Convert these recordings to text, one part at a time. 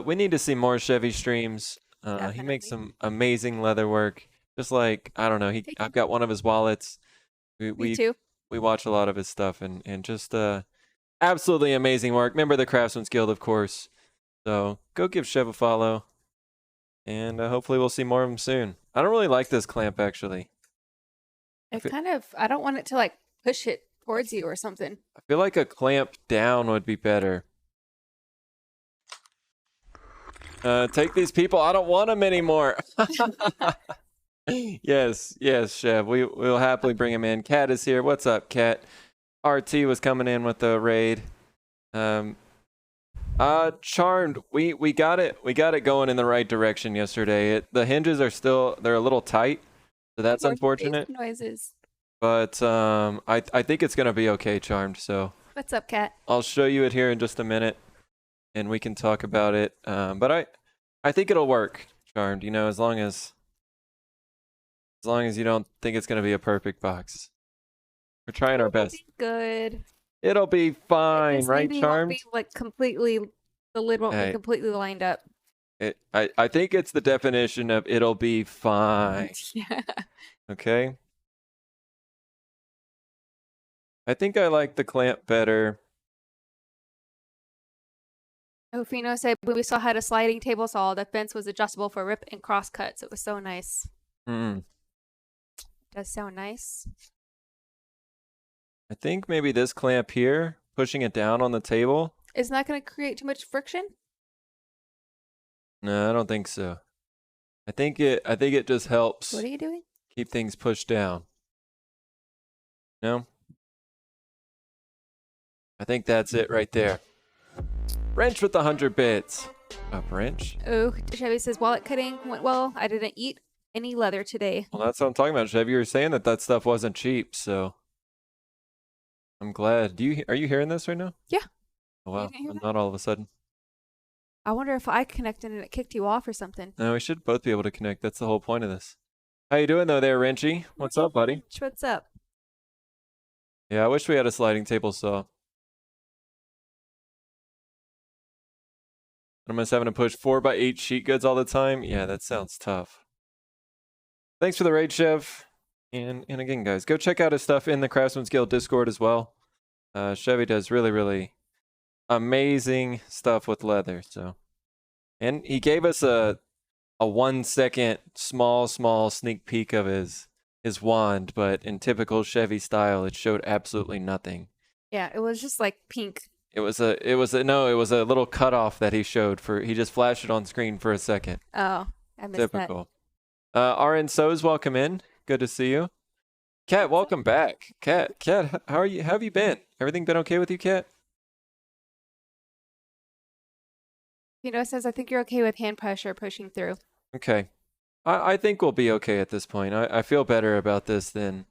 We need to see more Chevy streams. He makes Definitely. some amazing leather work. Just like, I don't know, I've got one of his wallets. We Me we too. we watch a lot of his stuff and just absolutely amazing work. Member of the Craftsman's Guild, of course. So go give Chev a follow, and hopefully we'll see more of him soon. I don't really like this clamp actually. I don't want it to like push it towards you or something. I feel like a clamp down would be better. Take these people. I don't want them anymore. Yes, Chev. We'll happily bring him in. Cat is here. What's up, Cat? RT was coming in with the raid. Charmed. We got it going in the right direction yesterday. The hinges are they're a little tight, so that's unfortunate. Noises. But I think it's gonna be okay, Charmed. So What's up, Cat? I'll show you it here in just a minute, and we can talk about it. But I think it'll work, Charmed. You know, as long as you don't think it's gonna be a perfect box. We're trying our best. Good. It'll be fine, right, maybe Charmed? Won't be like completely. The lid won't be completely lined up. I think it's the definition of it'll be fine. Yeah. Okay. I think I like the clamp better. Ofino said we saw had a sliding table saw. The fence was adjustable for rip and cross cuts. It was so nice. Does sound nice. I think maybe this clamp here, pushing it down on the table. Isn't that going to create too much friction? No, I don't think so. I think it just helps. What are you doing? Keep things pushed down. No? I think that's it right there. Wrench with 100 bits. Up, Wrench. Oh, Chevy says wallet cutting went well. I didn't eat any leather today. Well, that's what I'm talking about, Chevy. You were saying that stuff wasn't cheap, so I'm glad. Are you hearing this right now? Yeah. Oh, wow. Not all of a sudden. I wonder if I connected and it kicked you off or something. No, we should both be able to connect. That's the whole point of this. How you doing though there, Wrenchy? What's up, buddy? What's up? Yeah, I wish we had a sliding table saw. I'm just having to push 4x8 sheet goods all the time. Yeah, that sounds tough. Thanks for the raid, Chev. And again, guys, go check out his stuff in the Craftsman's Guild Discord as well. Chevy does really amazing stuff with leather. So, and he gave us a 1 second small sneak peek of his wand, but in typical Chevy style, it showed absolutely nothing. Yeah, it was just like pink. It was a little cutoff that he showed he just flashed it on screen for a second. Oh, I missed Typical. RN So's welcome in. Good to see you. Kat, welcome back. Kat, how are you? How have you been? Everything been okay with you, Kat? Says, I think you're okay with hand pressure pushing through. Okay. I think we'll be okay at this point. I feel better about this than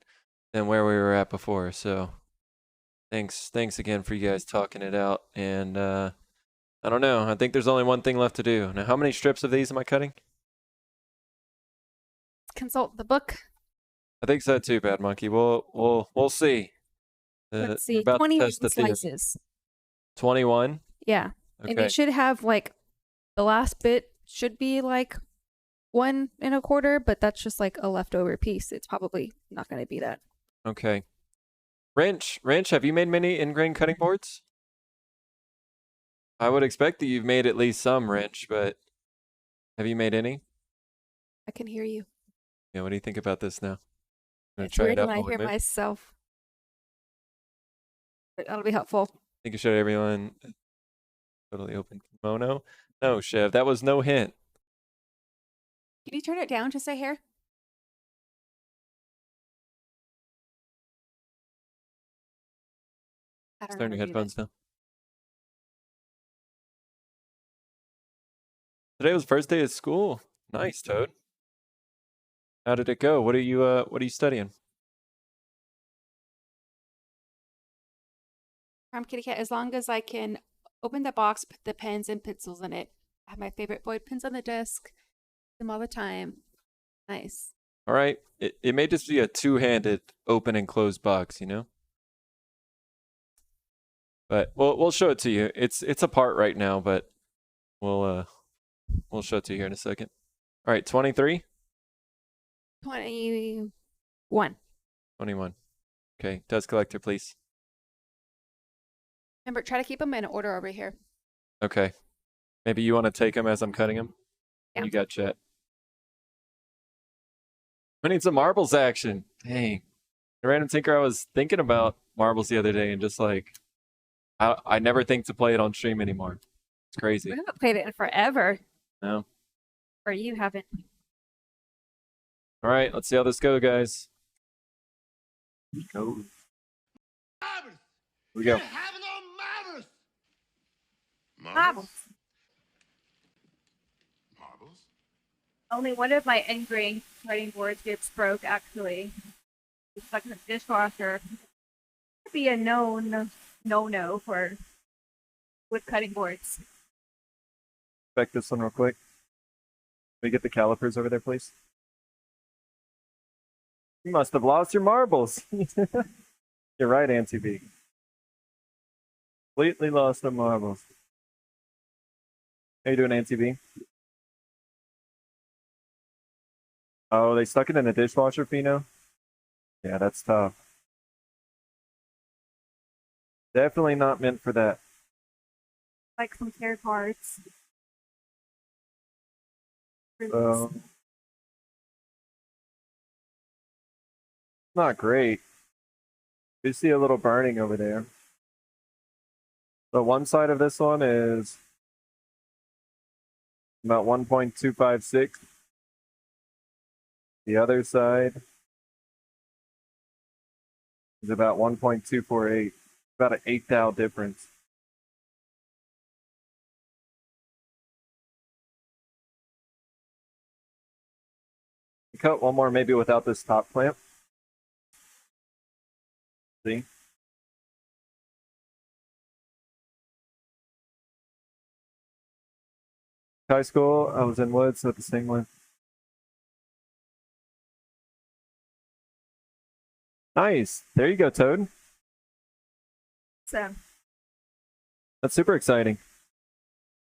where we were at before. So thanks again for you guys talking it out. And I don't know. I think there's only one thing left to do. Now, how many strips of these am I cutting? Consult the book. I think so too, Bad Monkey. We'll see. Let's see. 21 slices. 21? Yeah. Okay. And you should have like the last bit should be like 1 1/4, but that's just like a leftover piece. It's probably not going to be that. Okay. Wrench, have you made many ingrain cutting boards? I would expect that you've made at least some, Wrench, but have you made any? I can hear you. Yeah, what do you think about this now? It's weird when I hear myself. But that'll be helpful. I think you showed everyone totally open kimono. No, Chev, that was no hint. Can you turn it down just a hair? Turn your headphones down. Today was first day of school. Nice, Toad. How did it go? What are you studying? I'm Kitty Cat. As long as I can open the box, put the pens and pencils in it. I have my favorite Boyd pens on the desk. Them all the time. Nice. All right. It may just be a two-handed open and closed box, you know? But we'll show it to you. It's apart right now, but We'll show it to you here in a second. All right, 23, 21. 21. Okay, dust collector, please. Remember, try to keep them in order over here. Okay. Maybe you want to take them as I'm cutting them? Yeah. You got Chet. We need some marbles action. Dang. The random tinker, I was thinking about marbles the other day and just like, I never think to play it on stream anymore. It's crazy. We haven't played it in forever. No. Or you haven't. All right, let's see how this goes, guys. Go. Here we go. Marbles. Only one of my ingrained cutting boards gets broke, actually. It's stuck in the dishwasher. Could be a no-no for wood cutting boards. Check this one real quick. Can we get the calipers over there, please? You must have lost your marbles. You're right, Auntie B. Completely lost the marbles. How you doing, Auntie B? Oh, they stuck it in the dishwasher, Fino? Yeah, that's tough. Definitely not meant for that. Like some care cards. Not great. You see a little burning over there. The one side of this one is about 1.256. The other side is about 1.248. About an 8 thou difference. Cut one more maybe without this top clamp. See? High school, I was in woods with the same one. Nice. There you go, Toad. So, That's super exciting.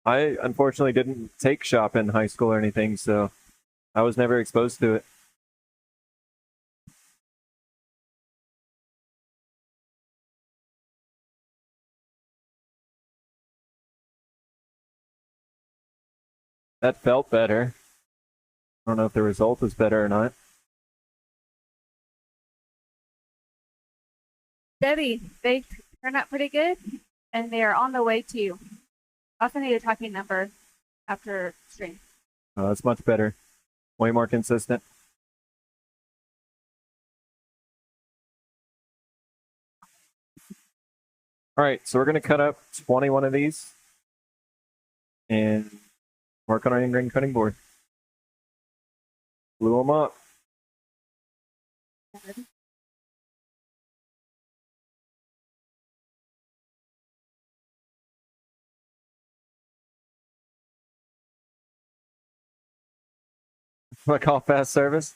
I unfortunately didn't take shop in high school or anything, so I was never exposed to it. That felt better. I don't know if the result was better or not. Debbie, they turn out pretty good, and they are on the way to you. I'll send you a tracking number after stream. Oh, that's much better. Way more consistent. All right, so we're going to cut up 21 of these and work on our ingrain cutting board. Glue them up. I call fast service.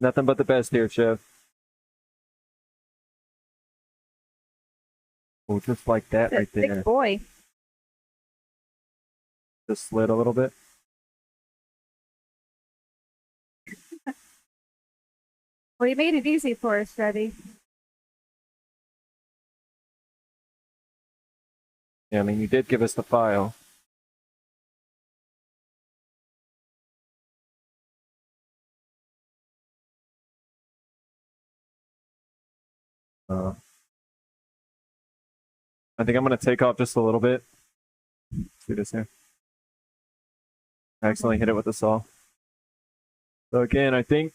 Nothing but the best here, Chef. Oh, just like that right there. Big boy. Just slid a little bit. Well, you made it easy for us, Debbie. Yeah, I mean, you did give us the file. I think I'm going to take off just a little bit. See this here? I accidentally hit it with the saw. So again, I think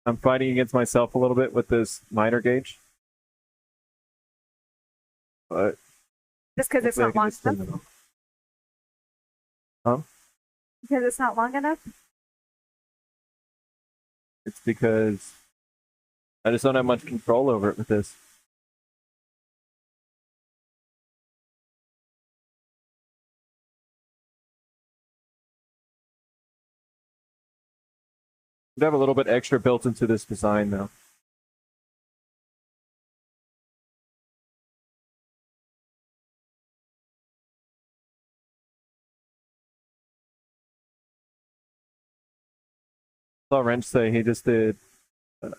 I'm fighting against myself a little bit with this miter gauge. But Just because it's not long enough? Huh? Because it's not long enough? It's because I just don't have much control over it with this. I have a little bit extra built into this design though. saw Wrench say he just did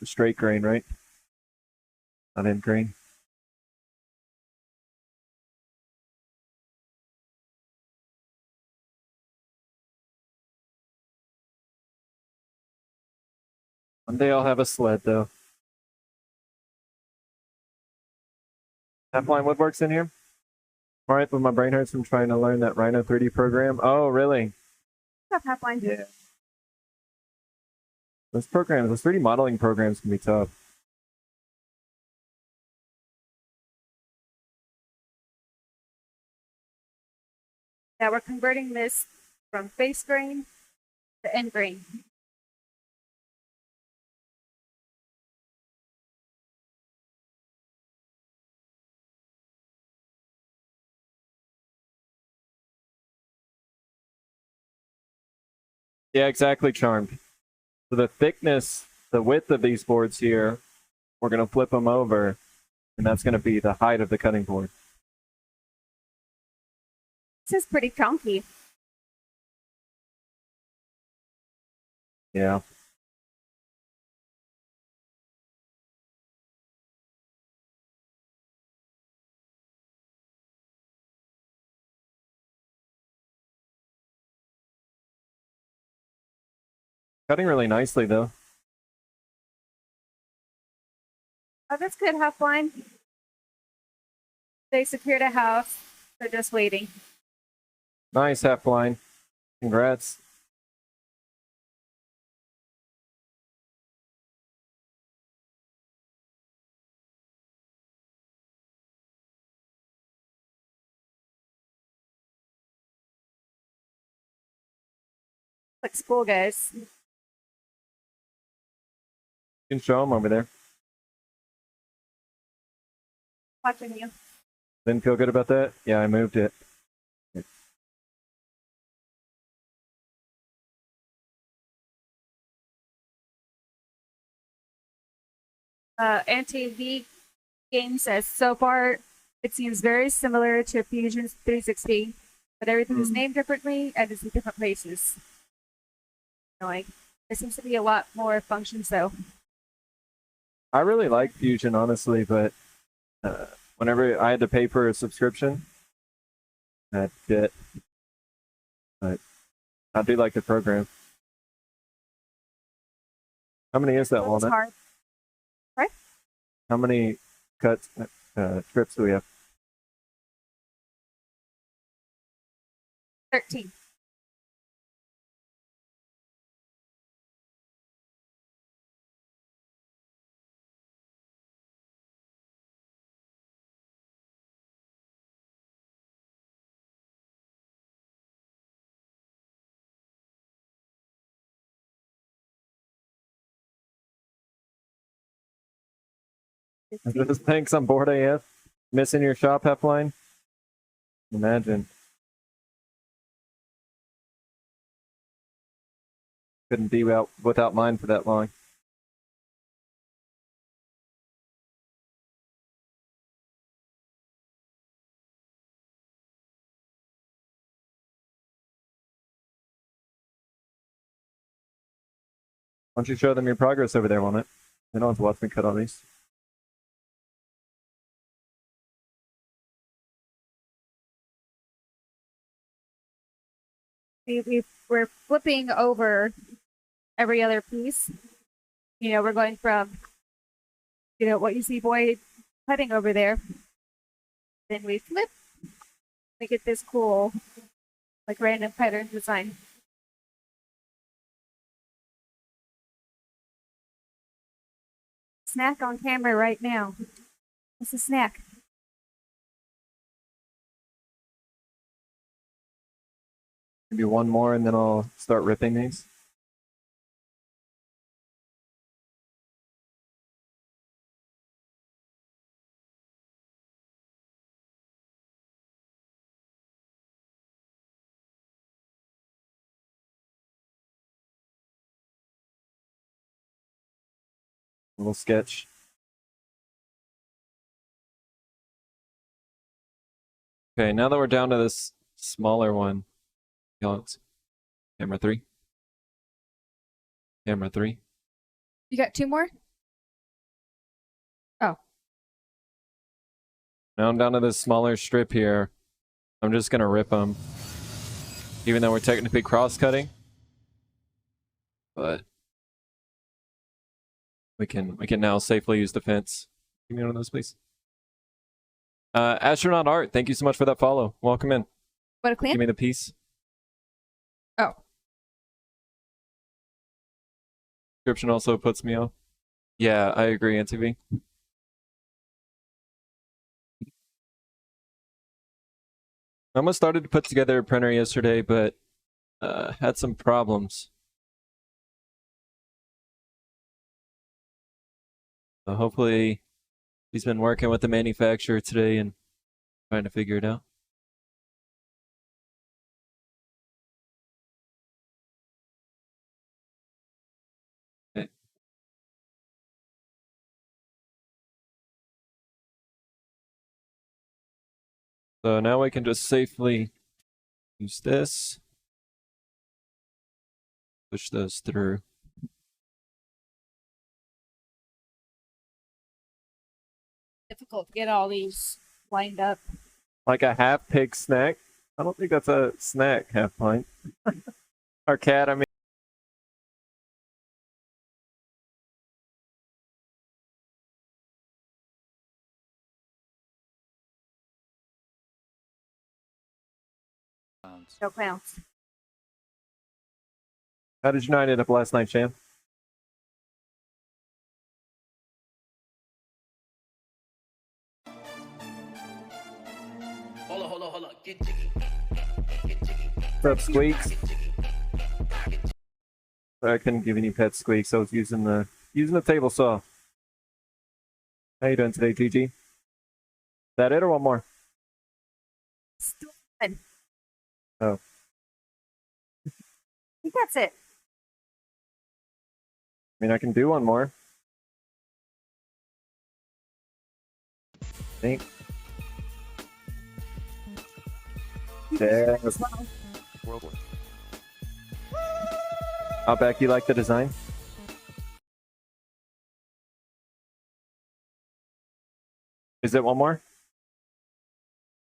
straight grain, right? Not in grain. One day I'll have a sled, though. Half-line woodworks in here? All right, but my brain hurts from trying to learn that Rhino 3D program. Oh, really? Half line. Yeah. Those 3D modeling programs can be tough. Yeah, we're converting this from face grain to end grain. Yeah, exactly, Charmed. So the thickness, the width of these boards here, we're going to flip them over, and that's going to be the height of the cutting board. This is pretty chunky. Yeah. Cutting really nicely, though. Oh, that's good, half line. They secured a house. They're just waiting. Nice, half-line. Congrats. Looks cool, guys. You can show them over there. Watching you. Didn't feel good about that? Yeah, I moved it. Anti-V game says, so far it seems very similar to Fusion 360, but everything is named differently and is in different places. Annoying. There seems to be a lot more functions though. I really like Fusion, honestly, but whenever I had to pay for a subscription, that's it. But I do like the program. How many is that, It's Walnut? hard. Right? How many cuts, strips do we have? 13. Thanks, I'm bored AF. Missing your shop, Half-line? Imagine. Couldn't be without mine for that long. Why don't you show them your progress over there, Walnut? They don't have to watch me cut all these. We're flipping over every other piece. You know, we're going from, you know, what you see Boyd cutting over there. Then we flip. We get this cool, like, random pattern design. Snack on camera right now. What's a snack? Maybe one more and then I'll start ripping these. Little sketch. Okay, now that we're down to this smaller one, camera 3. Camera 3. You got 2 more? Oh. Now I'm down to this smaller strip here. I'm just gonna rip them, even though we're technically cross-cutting. But we can now safely use the fence. Give me one of those, please. Astronaut Art, thank you so much for that follow. Welcome in. What a clean? Give me the piece. Oh. Description also puts me off. Yeah, I agree, NTV. I almost started to put together a printer yesterday, but had some problems. So hopefully he's been working with the manufacturer today and trying to figure it out. Okay. So now we can just safely use this. Push those through. Difficult to get all these lined up. Like a half pig snack. I don't think that's a snack, half pint. Or cat, I mean. No clowns. How did your night end up last night, Sham? Hold on. Get jiggy. What's up, Squeaks? Sorry, I couldn't give any pet Squeaks. I was using the table saw. How you doing today, GG? Is that it or one more? Still good. Oh. I think that's it. I mean, I can do one more. I think. Yeah. Outback, you like the design? Is it one more?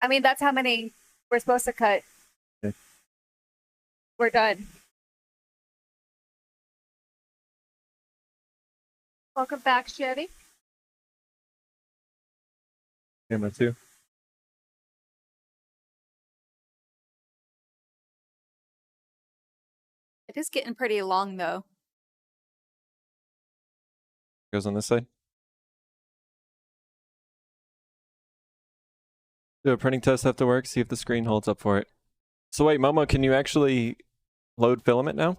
I mean, that's how many we're supposed to cut. Okay. We're done. Welcome back, Chevy. Camera 2. It is getting pretty long, though. Goes on this side. Do a printing test have to work, see if the screen holds up for it. So wait, Momo, can you actually load filament now?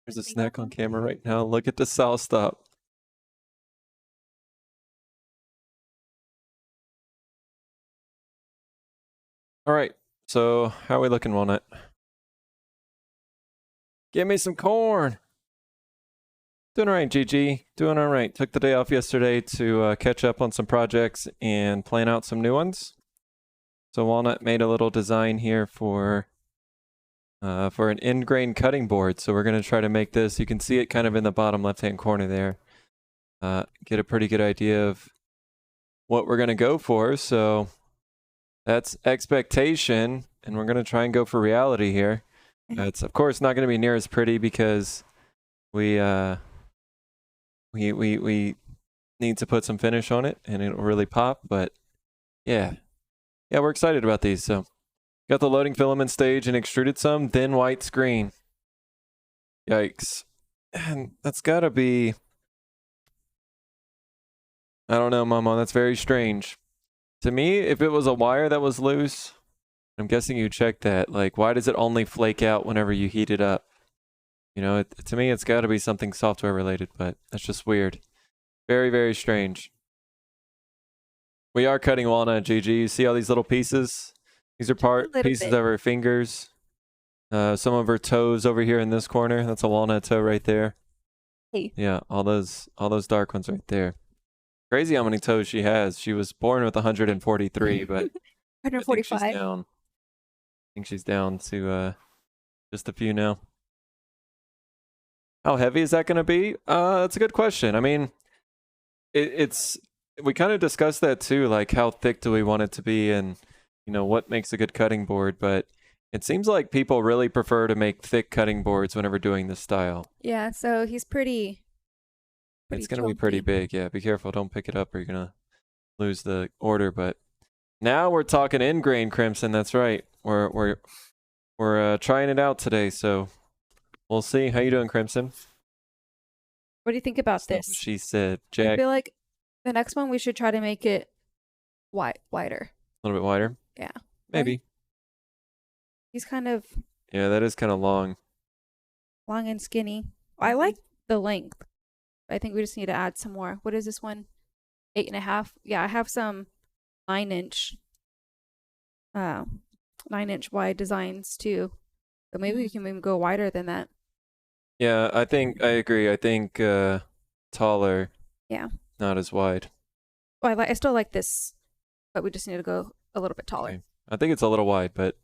There's a snack on camera right now. Look at the cell stop. All right, so how are we looking, Walnut? Give me some corn. Doing all right, GG. Doing all right. Took the day off yesterday to catch up on some projects and plan out some new ones. So Walnut made a little design here for an end grain cutting board. So we're going to try to make this. You can see it kind of in the bottom left-hand corner there. Get a pretty good idea of what we're going to go for. So that's expectation, and we're going to try and go for reality here. It's, of course, not going to be near as pretty because we need to put some finish on it, and it'll really pop. But yeah, we're excited about these. So got the loading filament stage and extruded some, then white screen. Yikes. And that's got to be, I don't know, Momo, that's very strange. To me, if it was a wire that was loose, I'm guessing you checked that. Like, why does it only flake out whenever you heat it up? You know, to me, it's got to be something software related, but that's just weird. Very, very strange. We are cutting Walnut, GG. You see all these little pieces? These are pieces of her fingers. Some of her toes over here in this corner. That's a walnut toe right there. Hey. Yeah, all those dark ones right there. Crazy how many toes she has. She was born with 143, but I think she's 145. down. think she's down to just a few now. How heavy is that going to be? That's a good question. I mean, it's we kind of discussed that too, like how thick do we want it to be, and you know what makes a good cutting board. But it seems like people really prefer to make thick cutting boards whenever doing this style. Yeah, so he's pretty It's going to be pretty chunky. big. Yeah, be careful. Don't pick it up or you're going to lose the order. But now we're talking ingrain crimson. That's right. We're trying it out today, so we'll see. How you doing, Crimson? What do you think about That's not what this? she said. I Jack, a feel like the next one we should try to make it wider. little bit wider. Yeah. Maybe. He's kind of Yeah, that is kind of long. long and skinny. I like the length. I think we just need to add some more. What is this one? 8.5. Yeah, I have some 9-inch 9-inch wide designs too. So maybe we can even go wider than that. Yeah, I agree. I think taller. Yeah. Not as wide. Well, I still like this, but we just need to go a little bit taller. Okay. I think it's a little wide, but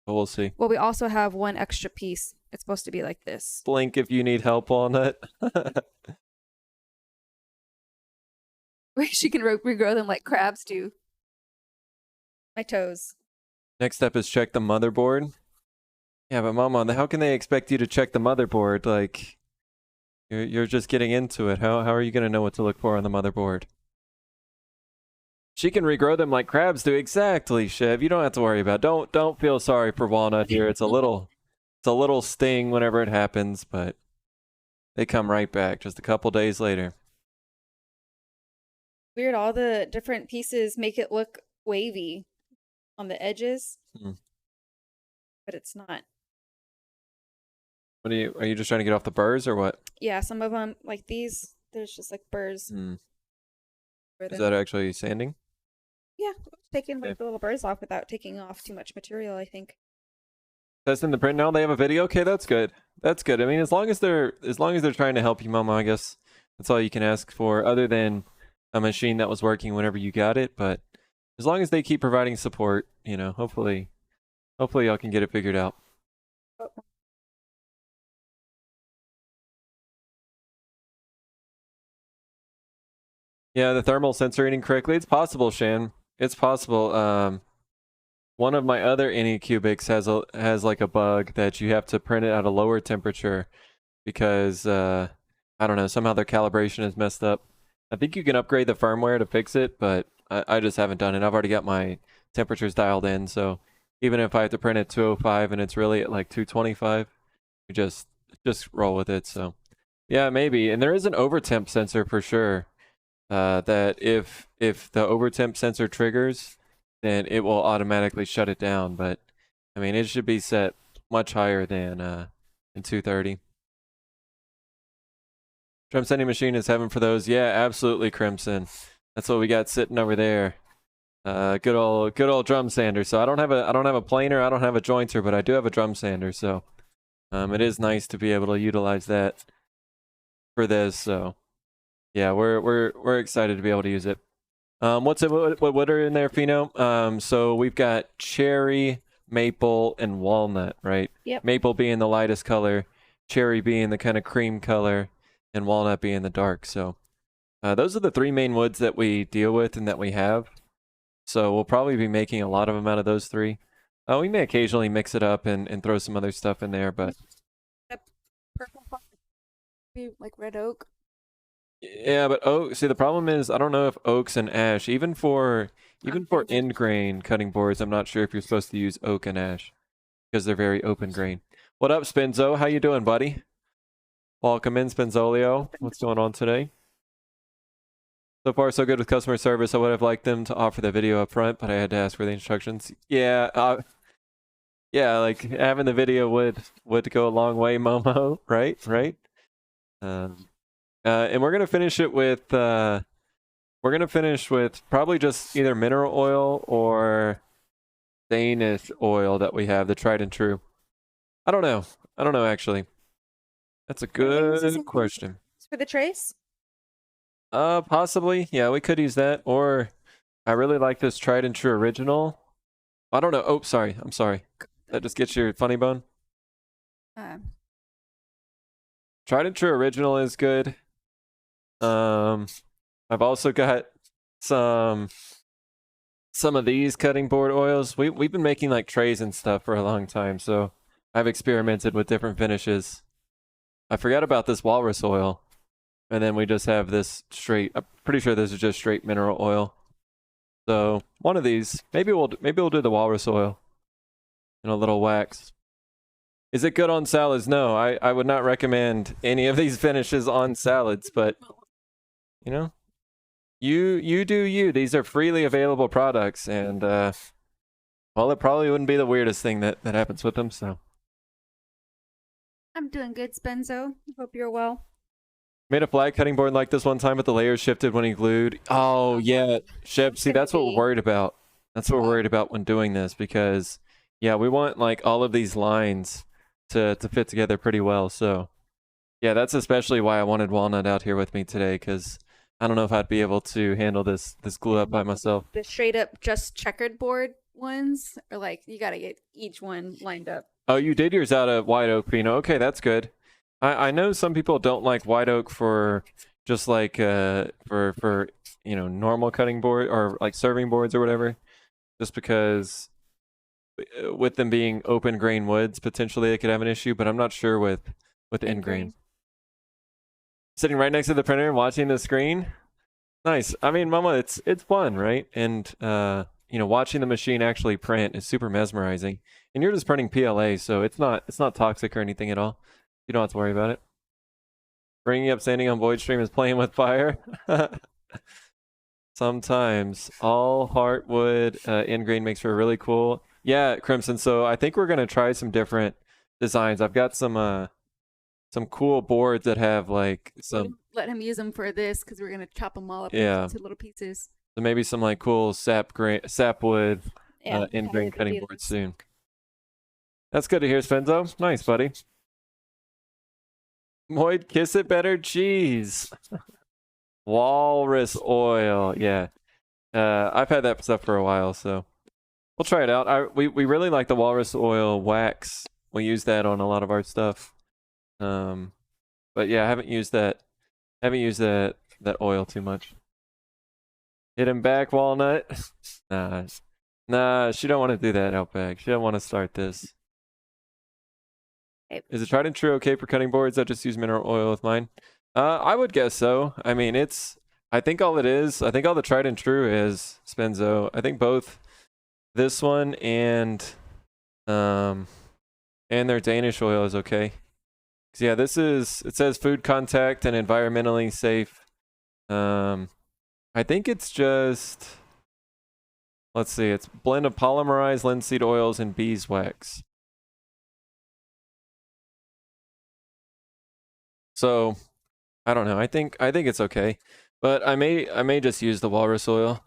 we'll see. Well, we also have one extra piece. It's supposed to be like this. Blink if you need help, Walnut. She can regrow them like crabs do. My toes. Next step is check the motherboard. Yeah, but Mama, how can they expect you to check the motherboard? Like, you're just getting into it. How are you gonna know what to look for on the motherboard? She can regrow them like crabs do. Exactly, Chev. You don't have to worry about it. Don't feel sorry for Walnut here. It's a little sting whenever it happens, but they come right back just a couple days later. Weird, all the different pieces make it look wavy on the edges, but it's not. Are you just trying to get off the burrs or what? Yeah, some of them, like these, there's just like burrs. Is that actually sanding? Yeah, taking like the little burrs off without taking off too much material, I think. Testing the print now. They have a video. Okay, that's good. That's good. I mean, as long as they're trying to help you, Mama, I guess that's all you can ask for. Other than a machine that was working whenever you got it, but as long as they keep providing support, you know, hopefully y'all can get it figured out. Yeah, the thermal sensor reading correctly. It's possible, Shan. It's possible. One of my other Anycubics has like a bug that you have to print it at a lower temperature because I don't know, somehow their calibration is messed up. I think you can upgrade the firmware to fix it, but I just haven't done it. I've already got my temperatures dialed in, so even if I have to print at 205 and it's really at like 225, you just roll with it. So yeah, maybe. And there is an overtemp sensor for sure. That if the overtemp sensor triggers, then it will automatically shut it down. But I mean, it should be set much higher than 230. Drum sending machine is heaven for those. Yeah, absolutely, Crimson. That's what we got sitting over there. Good old drum sander. So I don't have a planer, I don't have a jointer, but I do have a drum sander. So it is nice to be able to utilize that for this. So yeah, we're excited to be able to use it. What are in there, Fino? So we've got cherry, maple, and walnut, right? Yep. Maple being the lightest color, cherry being the kind of cream color, and walnut being the dark. So those are the three main woods that we deal with and that we have. So we'll probably be making a lot of them out of those three. We may occasionally mix it up and throw some other stuff in there, but Purple, like red oak. yeah, but oak. See, the problem is I don't know if oaks and ash, even for end grain cutting boards, I'm not sure if you're supposed to use oak and ash because they're very open grain. What up, Spinzo? How you doing, buddy? Welcome in, Spinzolio. What's going on today? So far, so good with customer service. I would have liked them to offer the video up front, but I had to ask for the instructions. Yeah, yeah, like having the video would go a long way, Momo. Right. And we're gonna finish it with probably just either mineral oil or Danish oil that we have, the tried and true. I don't know actually. That's a good question. For the trace? Possibly. Yeah, we could use that. Or I really like this tried and true original. I don't know. Oh, sorry. I'm sorry. That just gets your funny bone. Tried and True Original is good. I've also got some of these cutting board oils. We've been making like trays and stuff for a long time, so I've experimented with different finishes. I forgot about this walrus oil, and then we just have this straight. I'm pretty sure this is just straight mineral oil. So one of these, maybe we'll do the walrus oil and a little wax. Is it good on salads? No, I would not recommend any of these finishes on salads, but you know, you do you. These are freely available products, and well, it probably wouldn't be the weirdest thing that happens with them. So I'm doing good, Spenzo. Hope you're well. made a flag cutting board like this one time, but the layers shifted when he glued. Oh yeah, Shep. See, that's what we're worried about. That's what we're worried about when doing this, because yeah, we want like all of these lines to fit together pretty well. So yeah, that's especially why I wanted Walnut out here with me today, because I don't know if I'd be able to handle this glue up by myself. The straight up just checkered board ones, or like you gotta get each one lined up. Oh, you did yours out of white oak, Pino. Okay, that's good. I know some people don't like white oak for just like for you know, normal cutting board or like serving boards or whatever, just because with them being open grain woods, potentially they could have an issue, but I'm not sure with end grain. Sitting right next to the printer and watching the screen. Nice. I mean, Mama, it's fun, right? And you know, watching the machine actually print is super mesmerizing. And you're just printing PLA, so it's not toxic or anything at all. You don't have to worry about it. Bringing up sanding on Void Stream is playing with fire. Sometimes all heartwood end grain makes for a really cool. Yeah, Crimson. So I think we're gonna try some different designs. I've got some cool boards that have like some. Let him use them for this, because we're gonna chop them all up Yeah. into little pieces. So maybe some like cool sapwood Yeah, end grain that'd cutting be boards nice. soon. That's good to hear, Spenzo. Nice, buddy. Moid, kiss it better, cheese. Walrus oil, yeah. I've had that stuff for a while, so we'll try it out. We really like the walrus oil wax. We use that on a lot of our stuff. But yeah, I haven't used that oil too much. Hit him back, Walnut. Nah, she don't want to do that, Outback. She don't want to start this. Is it tried and true okay for cutting boards? I just use mineral oil with mine. I would guess so. I mean, I think all the tried and true is Spenzo. I think both this one and their Danish oil is okay. So yeah, it says food contact and environmentally safe. I think it's just, let's see, it's blend of polymerized linseed oils and beeswax. So, I don't know. I think it's okay, but I may just use the walrus oil.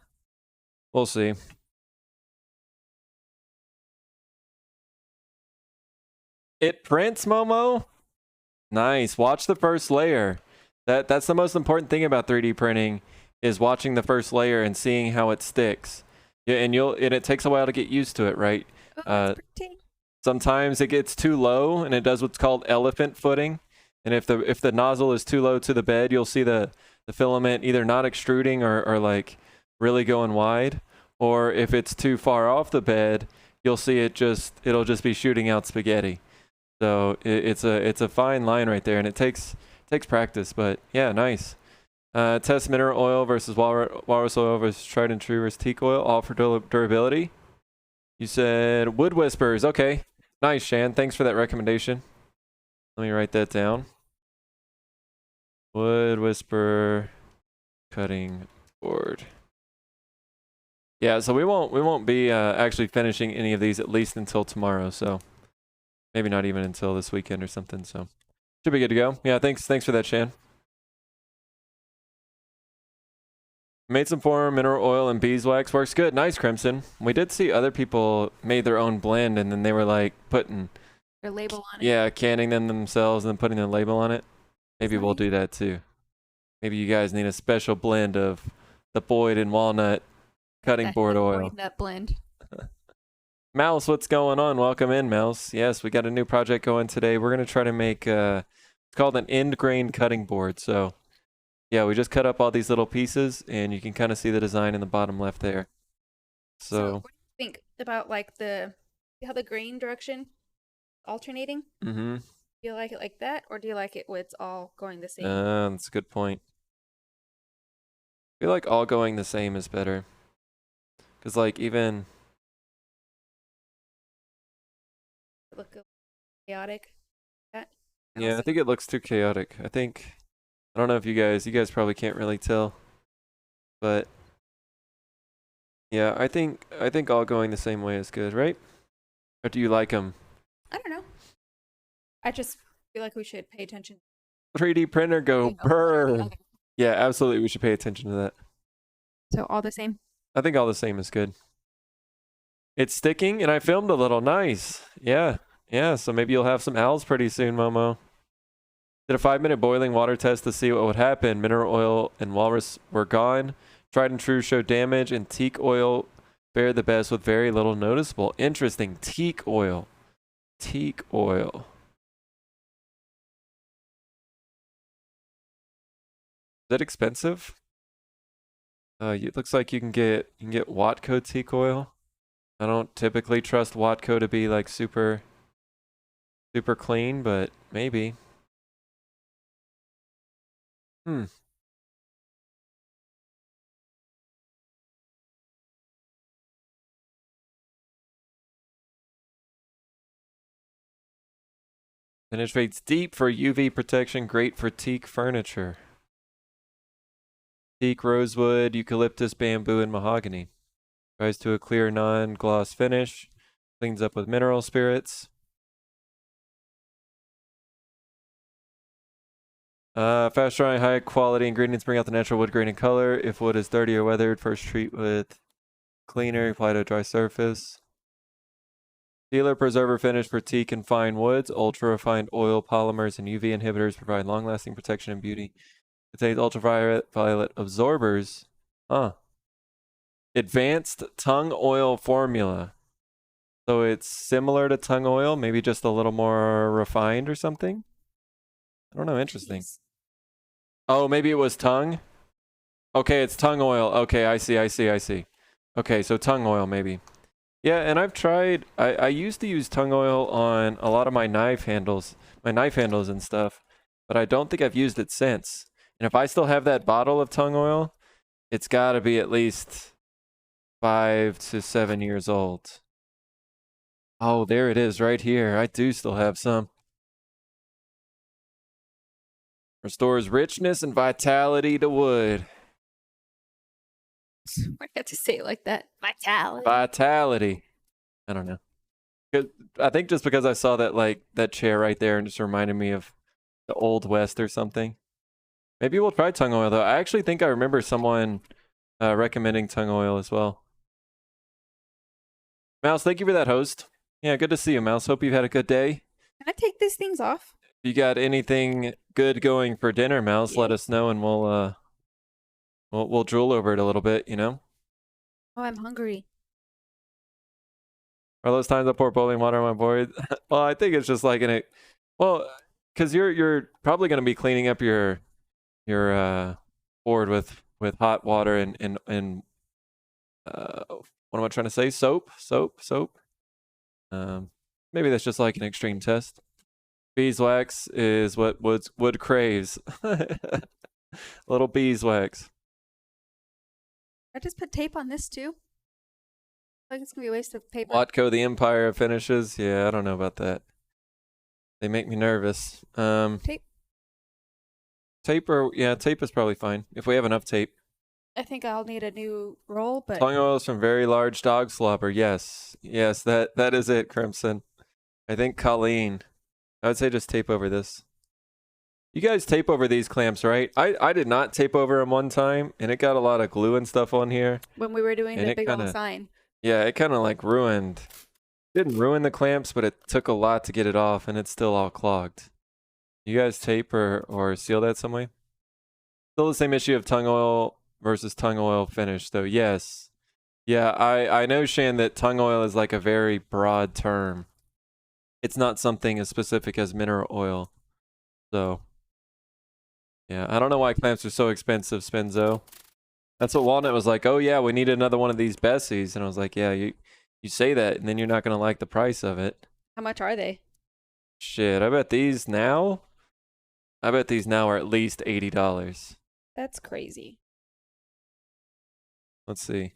We'll see. It prints, Momo. Nice. Watch the first layer. That's the most important thing about 3D printing, is watching the first layer and seeing how it sticks. Yeah, and it takes a while to get used to it, right? Oh, that's pretty. Sometimes it gets too low and it does what's called elephant footing. And if the nozzle is too low to the bed, you'll see the filament either not extruding or like really going wide. Or if it's too far off the bed, you'll see it'll just be shooting out spaghetti. So it's a fine line right there, and it takes practice. But yeah, nice. Test mineral oil versus walrus oil versus tried and true versus teak oil, all for durability. You said wood whispers. Okay, nice, Shan. Thanks for that recommendation. Let me write that down. Wood whisper cutting board. Yeah, so we won't be actually finishing any of these at least until tomorrow. So maybe not even until this weekend or something. So should be good to go. Yeah, thanks for that, Shan. Made some form mineral oil and beeswax. Works good. Nice, Crimson. We did see other people made their own blend, and then they were like putting Their label on it. yeah, canning them themselves and then putting a label on it. Maybe That's we'll nice. do that too. Maybe you guys need a special blend of the Boyd and Walnut cutting board oil. Nut blend. Mouse, what's going on? Welcome in, Mouse. Yes, we got a new project going today. We're going to try to make, it's called an end grain cutting board. So, yeah, we just cut up all these little pieces, and you can kind of see the design in the bottom left there. So, So what do you think about like how the grain direction alternating? mm-hmm. Do you like it like that, or do you like it when it's all going the same? That's a good point. I feel like all going the same is better. Because, like, even... Look chaotic. That. Yeah, I Also- think it looks too chaotic. I don't know if you guys probably can't really tell. But, yeah, I think all going the same way is good, right? Or do you like them? I don't know. I just feel like we should pay attention. 3D printer go You know, one or the burn. other. Yeah, absolutely. We should pay attention to that. So all the same. I think all the same is good. It's sticking, and I filmed a little. Nice. Yeah. Yeah, so maybe you'll have some owls pretty soon, Momo. Did a 5-minute boiling water test to see what would happen. Mineral oil and walrus were gone. Tried and true showed damage, and teak oil fared the best with very little noticeable. Interesting. Teak oil. Teak oil. Is that expensive? It looks like you can get Watco teak oil. I don't typically trust Watco to be like super clean, but maybe. Penetrates deep for UV protection, great for teak furniture. Teak, rosewood, eucalyptus, bamboo, and mahogany. Tries to a clear non-gloss finish. Cleans up with mineral spirits. Fast drying, high quality ingredients bring out the natural wood grain and color. If wood is dirty or weathered, first treat with cleaner, apply to a dry surface. Sealer preserver finish for teak and fine woods. Ultra refined oil, polymers, and UV inhibitors provide long lasting protection and beauty. Contains ultraviolet absorbers. Advanced tung oil formula. So it's similar to tung oil, maybe just a little more refined or something. I don't know. Interesting. Oh, maybe it was tung. Okay, it's tung oil. Okay, I see. Okay, so tung oil maybe. Yeah, and I've tried, I used to use tung oil on a lot of my knife handles and stuff, but I don't think I've used it since. And if I still have that bottle of tung oil, it's got to be at least 5 to 7 years old. Oh, there it is right here. I do still have some. Restores richness and vitality to wood. Why do you have to say it like that? Vitality. Vitality. I don't know. I think just because I saw that chair right there and just reminded me of the Old West or something. Maybe we'll try tung oil though. I actually think I remember someone recommending tung oil as well. Mouse, thank you for that host. Yeah, good to see you, Mouse. Hope you've had a good day. Can I take these things off? If you got anything good going for dinner, Mouse, let us know and we'll drool over it a little bit, you know? Oh, I'm hungry. Are those times I pour boiling water on my board? Well, I think it's just like because you're probably going to be cleaning up your board with hot water and what am I trying to say? Soap. Maybe that's just like an extreme test. Beeswax is what wood craves. Little beeswax. I just put tape on this too. Like it's gonna be a waste of paper. Watco, the Empire of Finishes. Yeah, I don't know about that. They make me nervous. Tape. Tape is probably fine if we have enough tape. I think I'll need a new roll, but Tongue oil is from very large dog slobber. Yes, that is it, Crimson. I think Colleen. I would say just tape over this. You guys tape over these clamps, right? I did not tape over them one time, and it got a lot of glue and stuff on here. when we were doing And the it big old kinda- sign. Yeah, it kind of like didn't ruin the clamps, but it took a lot to get it off, and it's still all clogged. You guys tape or seal that some way? Still the same issue of tongue oil versus tongue oil finish, though. Yes. Yeah, I know, Shan, that tongue oil is like a very broad term. It's not something as specific as mineral oil. So, yeah, I don't know why clamps are so expensive, Spenzo. That's what Walnut was like. Oh yeah, we need another one of these Bessies, and I was like, yeah, you say that, and then you're not gonna like the price of it. How much are they? Shit, I bet these now. I bet these now are at least $80. That's crazy. Let's see.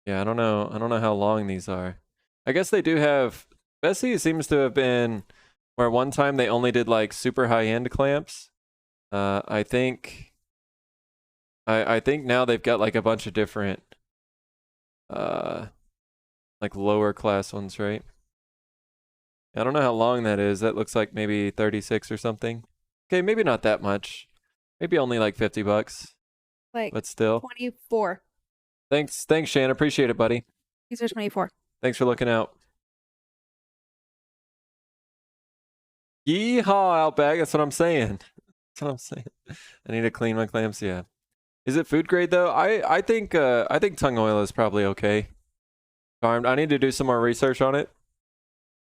Yeah, I don't know. I don't know how long these are. I guess they do have. Bessie seems to have been where one time they only did like super high end clamps. I think. I think now they've got like a bunch of different, like lower class ones, right? I don't know how long that is. That looks like maybe 36 or something. Okay, maybe not that much. Maybe only like $50, Like but still. 24. Thanks, Shan. Appreciate it, buddy. These are 24. Thanks for looking out. Yeehaw, Outback. That's what I'm saying. That's what I'm saying. I need to clean my clamps. Yeah. Is it food grade though? I think tongue oil is probably okay. I need to do some more research on it,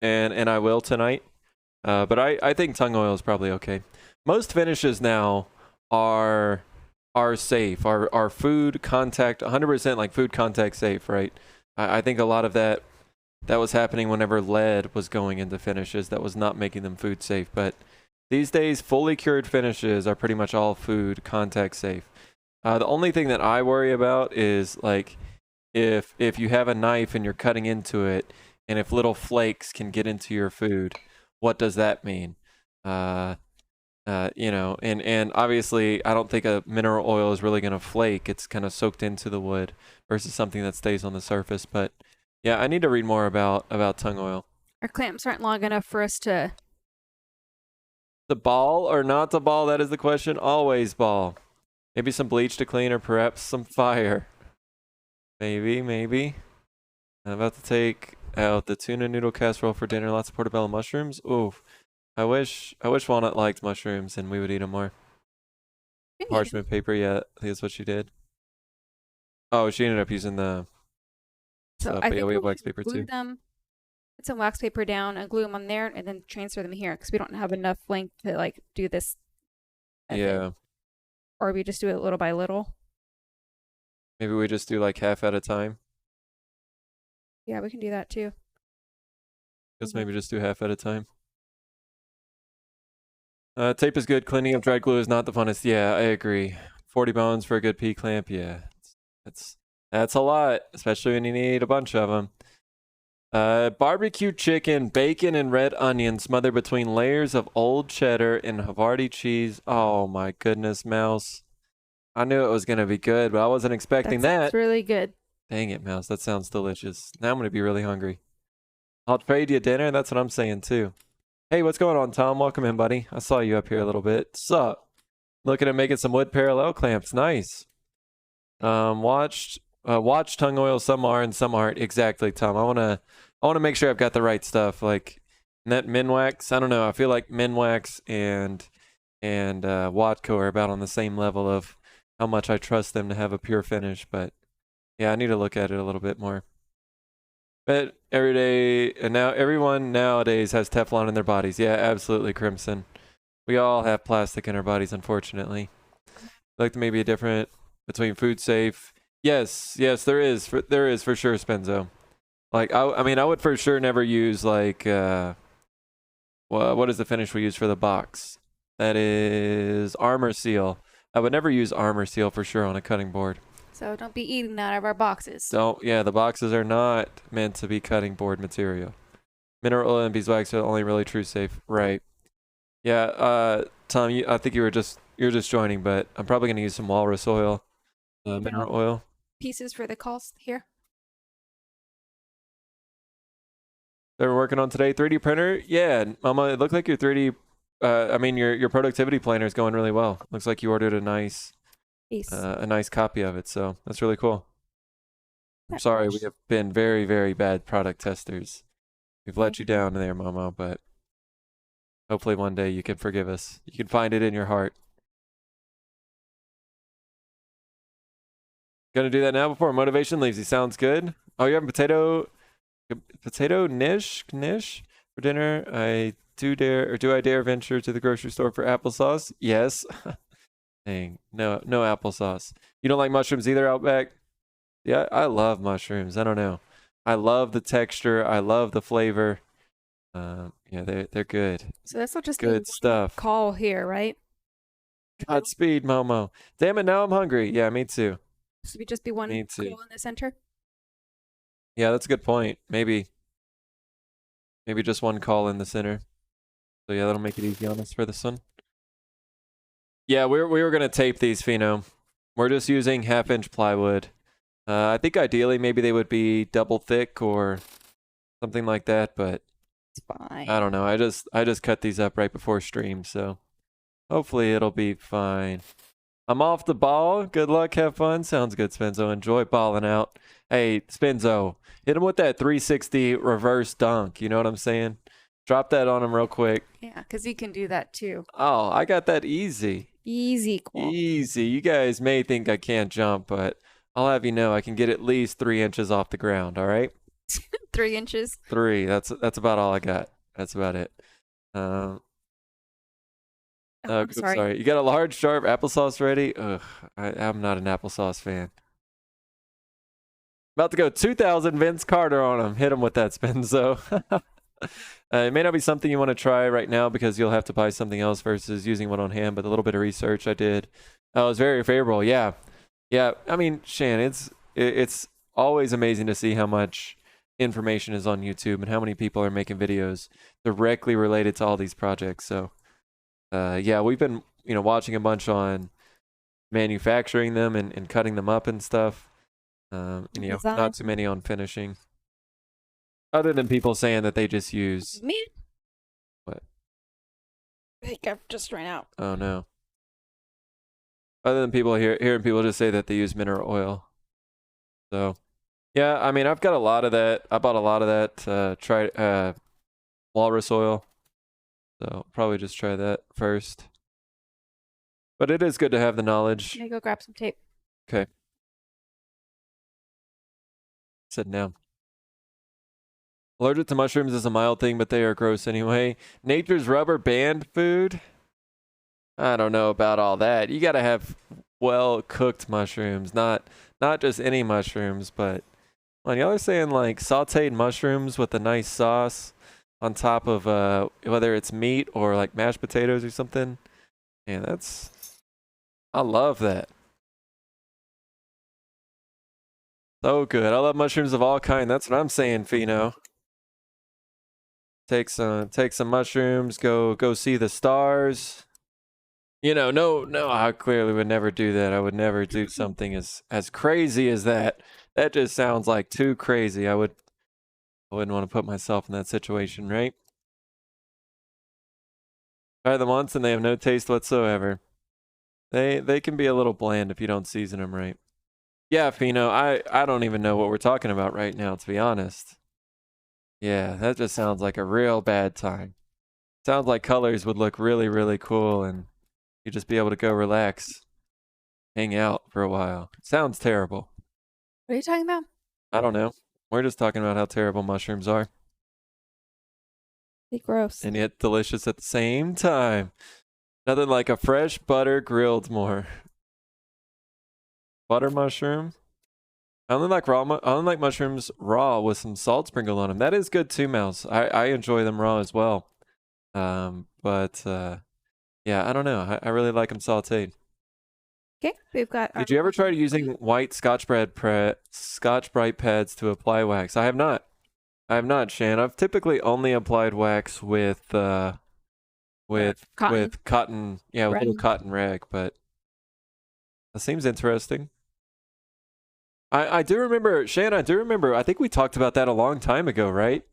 and I will tonight. But I think tongue oil is probably okay. Most finishes now are safe. Are food contact 100% like food contact safe, right? I think a lot of that was happening whenever lead was going into finishes that was not making them food safe. But these days, fully cured finishes are pretty much all food contact safe. The only thing that I worry about is like if you have a knife and you're cutting into it, and if little flakes can get into your food, what does that mean? You know, and obviously I don't think a mineral oil is really gonna flake. It's kind of soaked into the wood versus something that stays on the surface. But yeah, I need to read more about tongue oil. Our clamps aren't long enough for us to. The ball or not the ball? That is the question. Always ball. Maybe some bleach to clean, or perhaps some fire. Maybe. I'm about to take out the tuna noodle casserole for dinner. Lots of portobello mushrooms. Oof. I wish Walnut liked mushrooms and we would eat them more. Parchment paper, yeah, I think that's what she did. Oh, she ended up using the So stuff, I but yeah, think we have we wax should paper glue too. them, put some wax paper down, and glue them on there, and then transfer them here because we don't have enough length to like do this. method. Yeah, Or we just do it little by little. maybe we just do like half at a time. Yeah, we can do that too. Guess Mhm. maybe just do half at a time. Tape is good. Cleaning up dried glue is not the funnest. Yeah, I agree. 40 bones for a good P clamp. Yeah, that's a lot, especially when you need a bunch of them. Barbecue chicken, bacon, and red onion smothered between layers of old cheddar and Havarti cheese. Oh my goodness, Mouse. I knew it was going to be good, but I wasn't expecting that. That's really good. Dang it, Mouse. That sounds delicious. Now I'm going to be really hungry. I'll trade you dinner. That's what I'm saying, too. Hey, what's going on, Tom? Welcome in, buddy. I saw you up here a little bit. Sup? Looking at making some wood parallel clamps. Nice. Watch tongue oil. Some are and some aren't. Exactly, Tom. I wanna make sure I've got the right stuff. Like net Minwax. I don't know. I feel like Minwax and Watco are about on the same level of how much I trust them to have a pure finish. But yeah, I need to look at it a little bit more. But every day, and now everyone nowadays has Teflon in their bodies. Yeah, absolutely, Crimson. We all have plastic in our bodies, unfortunately. Like maybe a different between food safe. Yes, there is. There is for sure, Spenzo. Like I mean, I would for sure never use like well, what is the finish we use for the box? That is Armor Seal. I would never use Armor Seal for sure on a cutting board. So don't be eating out of our boxes. Yeah, the boxes are not meant to be cutting board material. Mineral oil and beeswax are the only really true safe. Right. Yeah, Tom, I think you're just joining, but I'm probably gonna use some walrus oil, mineral oil. Pieces for the calls here. That we're working on today. 3D printer. Yeah, Mama, it looked like your 3D. I mean, your productivity planner is going really well. Looks like you ordered a nice copy of it. So that's really cool. I'm sorry, we have been very, very bad product testers. We've let you down there, Mama, but hopefully one day you can forgive us. You can find it in your heart. Gonna do that now before motivation leaves you. Sounds good. Oh, you're having potato niche for dinner. Do I dare venture to the grocery store for applesauce? Yes. Dang, no applesauce. You don't like mushrooms either, Outback? Yeah, I love mushrooms. I don't know. I love the texture. I love the flavor. Yeah, they're good. So this will just be Good one stuff. call here, right? Godspeed, Momo. Damn it, now I'm hungry. Yeah, me too. So we just be one Me too. call in the center. Yeah, that's a good point. Maybe just one call in the center. So yeah, that'll make it easy on us for this one. Yeah, we were gonna tape these, Fino. We're just using 1/2-inch plywood. I think ideally maybe they would be double thick or something like that, but It's fine. I don't know. I just cut these up right before stream, so hopefully it'll be fine. I'm off the ball. Good luck. Have fun. Sounds good, Spenzo. Enjoy balling out. Hey, Spenzo, hit him with that 360 reverse dunk. You know what I'm saying? Drop that on him real quick. Yeah, because you can do that too. Oh, I got that easy. Easy call. Easy. You guys may think I can't jump, but I'll have you know I can get at least 3 inches off the ground, all right? 3 inches. 3. That's about all I got. That's about it. I'm Oops, sorry. sorry. You got a large, sharp applesauce ready? Ugh, I'm not an applesauce fan. About to go 2,000 Vince Carter on him. Hit him with that Spenzo. It may not be something you want to try right now because you'll have to buy something else versus using one on hand, but a little bit of research I did. It was very favorable. Yeah. I mean, Shan, it's always amazing to see how much information is on YouTube and how many people are making videos directly related to all these projects. So, yeah, we've been, watching a bunch on manufacturing them and cutting them up and stuff. Design. Not too many on finishing. Other than people saying that they just use, Me? What? I think I've just ran out. oh no. Other than people hearing people just say that they use mineral oil. So, yeah, I mean, I've got a lot of that. I bought a lot of that, walrus oil. So, probably just try that first. But it is good to have the knowledge. Let me go grab some tape. Said no. Allergic to mushrooms is a mild thing, but they are gross anyway. Nature's rubber band food? I don't know about all that. You gotta have well-cooked mushrooms, not just any mushrooms, but when y'all are saying like sauteed mushrooms with a nice sauce on top of whether it's meat or like mashed potatoes or something. Yeah, I love that. So good. I love mushrooms of all kind. That's what I'm saying, Fino. Take some mushrooms, go see the stars. No, I clearly would never do that. I would never do something as crazy as that. That just sounds like too crazy. I wouldn't want to put myself in that situation, right? Try them once and they have no taste whatsoever. They can be a little bland if you don't season them right. Yeah, Fino, I don't even know what we're talking about right now, to be honest. Yeah, that just sounds like a real bad time. Sounds like colors would look really, really cool and you'd just be able to go relax, hang out for a while. Sounds terrible. What are you talking about? I don't know. We're just talking about how terrible mushrooms are Be gross. and yet delicious at the same time. Nothing like a fresh butter grilled more. Butter mushroom. I only like mushrooms raw with some salt sprinkled on them. That is good too, Mouse. I enjoy them raw as well. But yeah, I don't know. I really like them sauteed. Okay, we've got. Did you ever try using white Scotch Brite pads to apply wax? I have not. Shan. I've typically only applied wax with Cotton. cotton. Yeah, with a little Rag. cotton rag. But that seems interesting. I do remember, Shan. I think we talked about that a long time ago, right?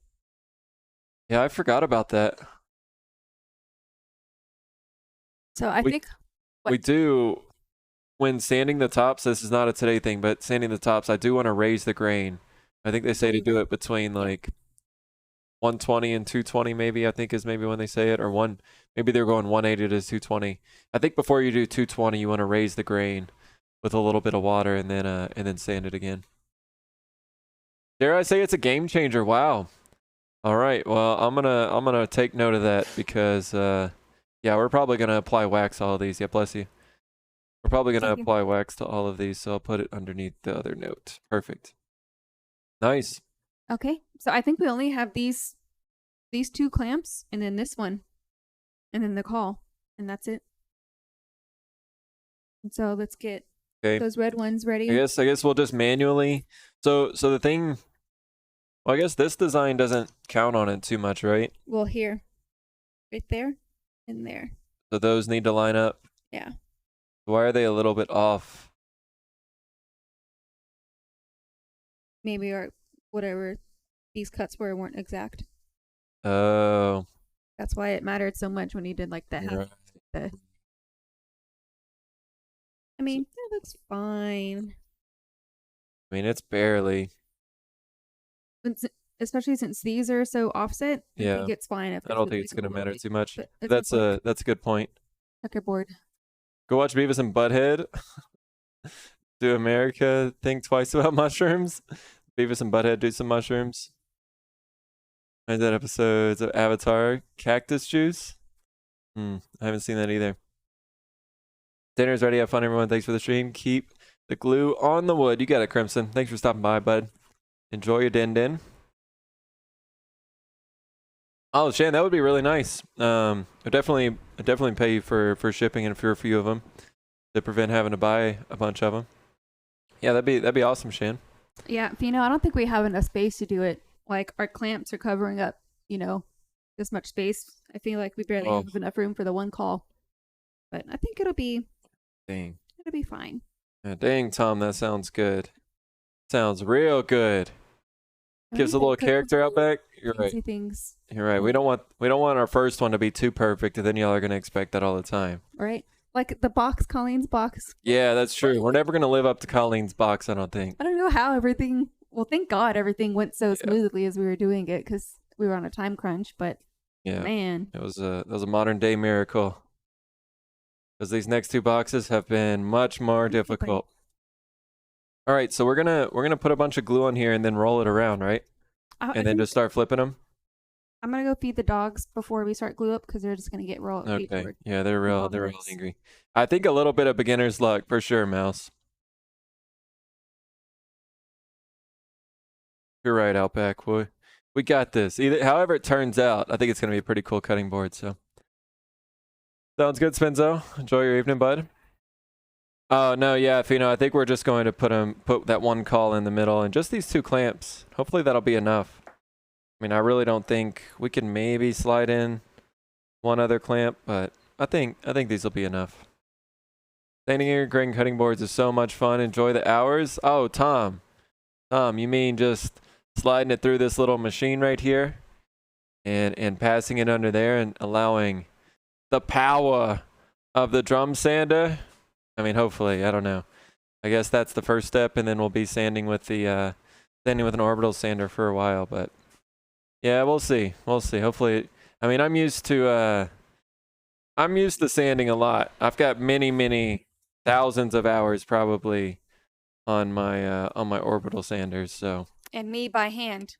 Yeah, I forgot about that. So I think We do. When sanding the tops, this is not a today thing, but sanding the tops, I do want to raise the grain. I think they say to do it between like 120 and 220 maybe, I think is maybe when they say it, or maybe they're going 180 to 220. I think before you do 220, you want to raise the grain. with a little bit of water and then sand it again. Dare I say it's a game changer? Wow. All right. Well, I'm gonna take note of that because yeah, we're probably gonna apply wax to all of these. Yeah, bless you. We're probably gonna Thank you. apply wax to all of these, so I'll put it underneath the other note. Perfect. Nice. Okay, so I think we only have these 2 clamps, and then this one, and then the call, and that's it. And so let's get Okay. those red ones ready. I guess we'll just manually. So the thing. Well, I guess this design doesn't count on it too much, right? Well, here, right there, and there. So those need to line up. Yeah. Why are they a little bit off? Maybe our whatever these cuts weren't exact. Oh. That's why it mattered so much when he did like the half. Right. I mean, that looks fine. I mean, it's barely. Especially since these are so offset. Yeah. I think it's fine. If I don't think it's gonna matter too much. But it's That's like a good point. checkerboard. Go watch Beavis and Butthead. Do America think twice about mushrooms? Beavis and Butthead do some mushrooms. Is that episodes of Avatar Cactus Juice? I haven't seen that either. Dinner's ready. Have fun, everyone. Thanks for the stream. Keep the glue on the wood. You got it, Crimson. Thanks for stopping by, bud. Enjoy your din. Oh, Shan, that would be really nice. I'd definitely pay you for shipping and for a few of them to prevent having to buy a bunch of them. Yeah, that'd be awesome, Shan. Yeah, I don't think we have enough space to do it. Like our clamps are covering up, this much space. I feel like we barely have enough room for the one call. But I think it'll be fine. Yeah, dang, Tom, that sounds good. Sounds real good. Gives a little character out back. You're right. Things. You're right. We don't want our first one to be too perfect, and then y'all are gonna expect that all the time. Right? Like the box, Colleen's box. Yeah, that's true. We're never gonna live up to Colleen's box, I don't think. I don't know how everything. Well, thank God everything went so smoothly as we were doing it because we were on a time crunch. But yeah, man, it was a modern day miracle. Because these next 2 boxes have been much more difficult. All right, so we're gonna put a bunch of glue on here and then roll it around, right? And then just start flipping them. I'm gonna go feed the dogs before we start glue up because they're just gonna get real. Okay. Yeah, they're real angry. I think a little bit of beginner's luck for sure, Mouse. You're right, Outback boy. We got this. However it turns out, I think it's gonna be a pretty cool cutting board. So sounds good, Spenzo. Enjoy your evening, bud. Oh no, yeah, Fino. I think we're just going to put that one call in the middle and just these 2 clamps. Hopefully that'll be enough. I mean, I really don't think we can maybe slide in one other clamp, but I think these will be enough. Standing here, grading cutting boards is so much fun. Enjoy the hours. Oh, Tom, you mean just sliding it through this little machine right here, and passing it under there and allowing the power of the drum sander? I mean, hopefully, I don't know. I guess that's the first step, and then we'll be sanding with an orbital sander for a while. But yeah, we'll see. Hopefully, I mean, I'm used to sanding a lot. I've got many thousands of hours probably on my orbital sanders. So. And me by hand.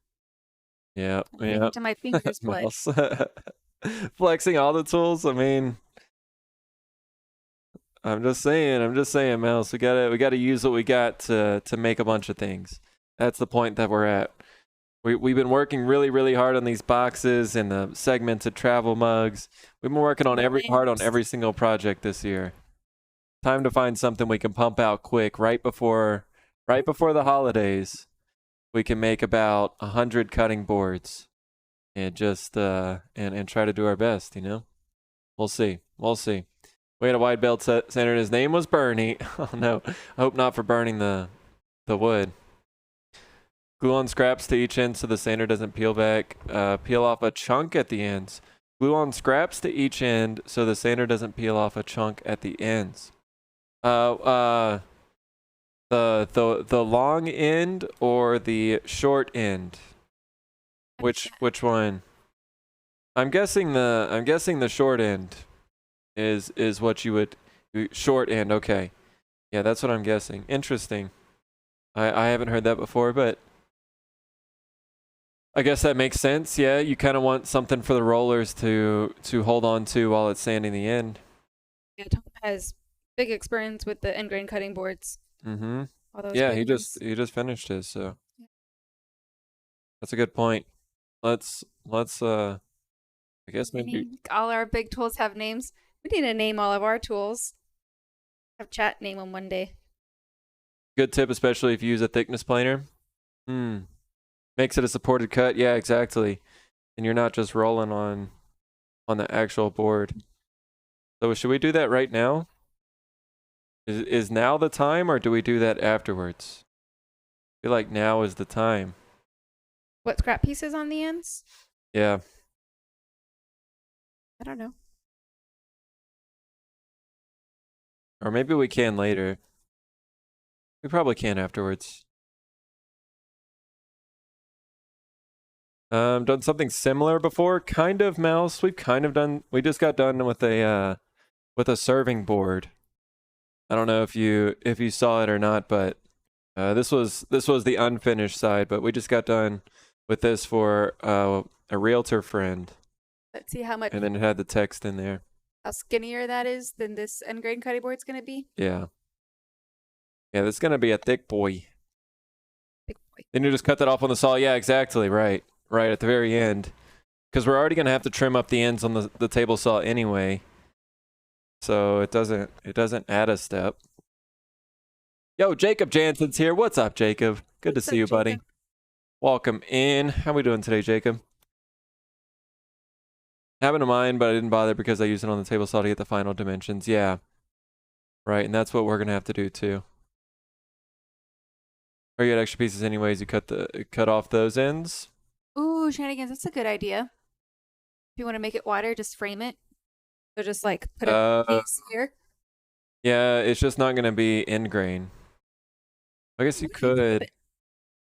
Yeah. To my fingers, but flexing all the tools. I mean. I'm just saying, Mouse. We gotta use what we got to make a bunch of things. That's the point that we're at. We've been working really hard on these boxes and the segmented travel mugs. We've been working on every single project this year. Time to find something we can pump out quick right before the holidays. We can make about 100 cutting boards and just and try to do our best. We'll see. We had a wide belt sander. His name was Bernie. Oh no, I hope not for burning the wood. Glue on scraps to each end so the sander doesn't peel back. Peel off a chunk at the ends. Glue on scraps to each end so the sander doesn't peel off a chunk at the ends. The long end or the short end? Which one? I'm guessing the short end is what you would short end. Okay. Yeah, that's what I'm guessing. Interesting. I haven't heard that before, but I guess that makes sense. Yeah, you kind of want something for the rollers to hold on to while it's sanding the end. Yeah, Tom has big experience with the end grain cutting boards. Mm-hmm. All those Yeah, big ones. he just finished his, so Yeah. that's a good point. Let's I guess maybe All our big tools have names. We need to name all of our tools. Have chat name them one day. good tip, especially if you use a thickness planer. Makes it a supported cut. Yeah, exactly. And you're not just rolling on the actual board. So should we do that right now? Is now the time, or do we do that afterwards? I feel like now is the time. What scrap pieces on the ends? Yeah. I don't know. Or maybe we can later. We probably can afterwards. Done something similar before, kind of, Mouse. We've kind of done. We just got done with a serving board. I don't know if you saw it or not, but this was the unfinished side. But we just got done with this for a realtor friend, Let's see how much and then it had the text in there. how skinnier that is than this end grain cutting board's gonna be. Yeah. Yeah, this is gonna be a thick boy. Big boy. Then you just cut that off on the saw. Yeah, exactly. Right. Right at the very end. Because we're already gonna have to trim up the ends on the table saw anyway. So it doesn't add a step. Yo, Jacob Jansen's here. What's up, Jacob? Good What's to see you, up, buddy. Jacob? Welcome in. How we doing today, Jacob? Having a mind, but I didn't bother because I used it on the table saw to get the final dimensions. Yeah. Right, and that's what we're gonna have to do too. Or you get extra pieces anyways, you cut off those ends. Ooh, shenanigans, that's a good idea. If you want to make it wider, just frame it. So just like put a piece here. Yeah, it's just not gonna be end grain. I guess you could.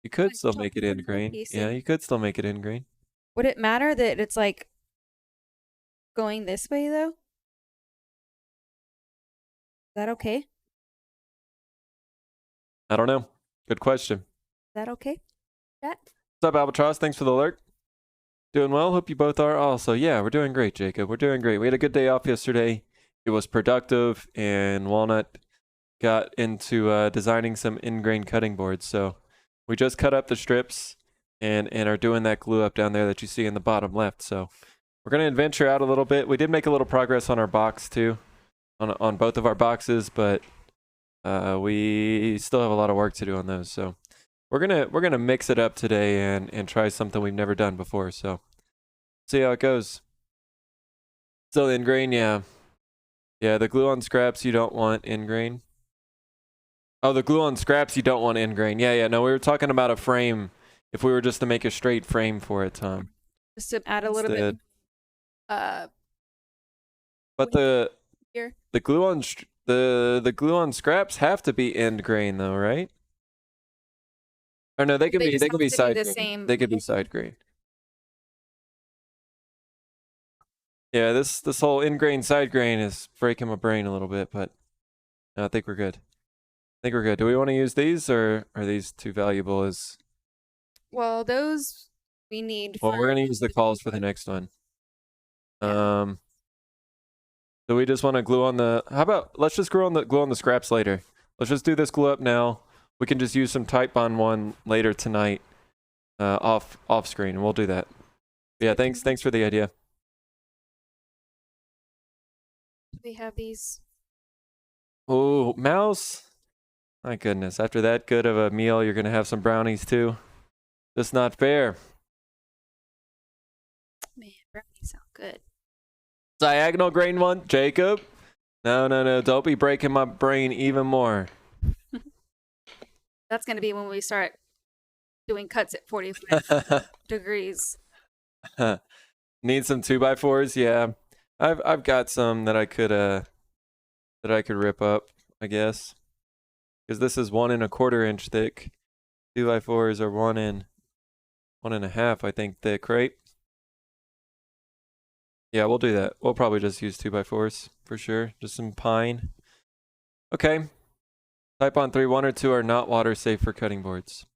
You could still make it end grain. Yeah, you could still make it end grain. Would it matter that it's like going this way though? Is that okay? Is I don't know. Good question. that okay? Chat? What's up, Albatross? Thanks for the alert. Doing well. Hope you both are also. Yeah, we're doing great, Jacob. We're doing great. We had a good day off yesterday. It was productive, and Walnut got into designing some end grain cutting boards. So we just cut up the strips and are doing that glue up down there that you see in the bottom left. So we're going to adventure out a little bit. We did make a little progress on our box too, on both of our boxes, but we still have a lot of work to do on those. So we're gonna mix it up today and try something we've never done before. So see how it goes. Still end grain, yeah. Yeah, the glue on scraps you don't want end grain. Oh, the glue on scraps you don't want end grain. Yeah, no, we were talking about a frame. If we were just to make a straight frame for it, Tom. Just to add a little bit. But the Here. glue on the glue on scraps have to be end grain though, right? Or no, they could be side the grain. same. They could be side grain. Yeah, this whole end grain side grain is breaking my brain a little bit, but no, I think we're good. Do we want to use these, or are these too valuable as? Well, those we need. Well, we're gonna use the calls for the next one. Do we just want to glue on the? How about let's just glue on the scraps later. Let's just do this glue up now. We can just use some type bond one later tonight, off screen, and we'll do that. Yeah, thanks for the idea. We have these. Oh, mouse. My goodness, after that good of a meal, you're gonna have some brownies too. That's not fair. Man, brownies sound good. Diagonal grain one, Jacob. No, don't be breaking my brain even more. That's gonna be when we start doing cuts at 45 degrees. Need some 2x4s? Yeah, I've got some that I could rip up, I guess, because this is 1 1/4 inch thick. 2x4s are 1 1.5, I think, thick, right? Yeah, we'll do that. We'll probably just use 2x4s for sure. Just some pine. Okay. Type on 3, 1 or 2 are not water safe for cutting boards.